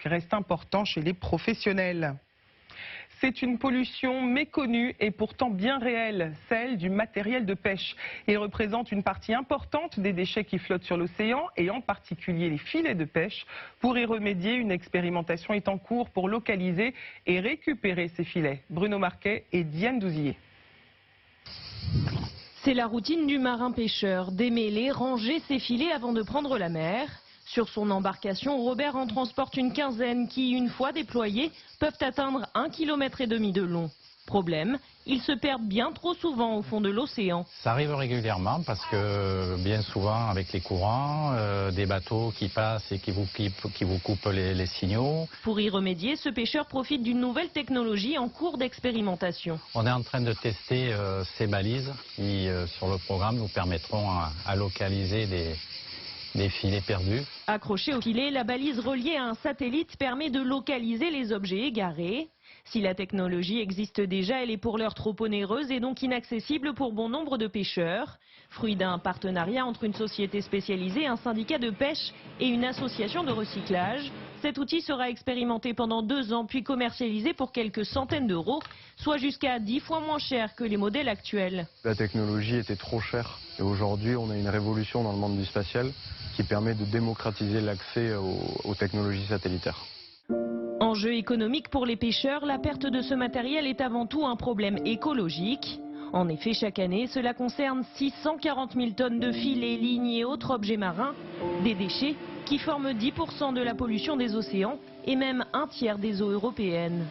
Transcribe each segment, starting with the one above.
choc reste important chez les professionnels. C'est une pollution méconnue et pourtant bien réelle, celle du matériel de pêche. Il représente une partie importante des déchets qui flottent sur l'océan et en particulier les filets de pêche. Pour y remédier, une expérimentation est en cours pour localiser et récupérer ces filets. Bruno Marquet et Diane Douzier. C'est la routine du marin pêcheur, démêler, ranger ses filets avant de prendre la mer. Sur son embarcation, Robert en transporte une quinzaine qui, une fois déployés, peuvent atteindre 1,5 km de long. Problème, ils se perdent bien trop souvent au fond de l'océan. Ça arrive régulièrement parce que bien souvent avec les courants, des bateaux qui passent et qui vous coupent les signaux. Pour y remédier, ce pêcheur profite d'une nouvelle technologie en cours d'expérimentation. On est en train de tester ces balises qui, sur le programme, nous permettront à localiser des filets perdus. Accrochée au filet, la balise reliée à un satellite permet de localiser les objets égarés. Si la technologie existe déjà, elle est pour l'heure trop onéreuse et donc inaccessible pour bon nombre de pêcheurs. Fruit d'un partenariat entre une société spécialisée, un syndicat de pêche et une association de recyclage, cet outil sera expérimenté pendant 2 ans puis commercialisé pour quelques centaines d'euros, soit jusqu'à 10 fois moins cher que les modèles actuels. La technologie était trop chère et aujourd'hui on a une révolution dans le monde du spatial qui permet de démocratiser l'accès aux technologies satellitaires. Enjeu économique pour les pêcheurs, la perte de ce matériel est avant tout un problème écologique. En effet, chaque année, cela concerne 640 000 tonnes de filets, lignes et autres objets marins, des déchets qui forment 10% de la pollution des océans et même 1/3 des eaux européennes.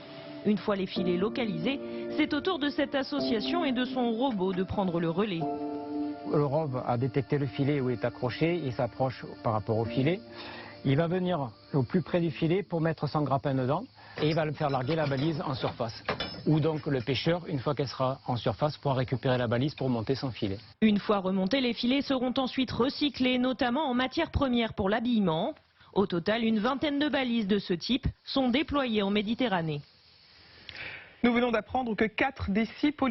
Une fois les filets localisés, c'est au tour de cette association et de son robot de prendre le relais. Le ROV a détecté le filet où il est accroché, il s'approche par rapport au filet. Il va venir au plus près du filet pour mettre son grappin dedans et il va le faire larguer la balise en surface. Ou donc le pêcheur, une fois qu'elle sera en surface, pourra récupérer la balise pour monter son filet. Une fois remontés, les filets seront ensuite recyclés, notamment en matière première pour l'habillement. Au total, une vingtaine de balises de ce type sont déployées en Méditerranée. Nous venons d'apprendre que 4 des 6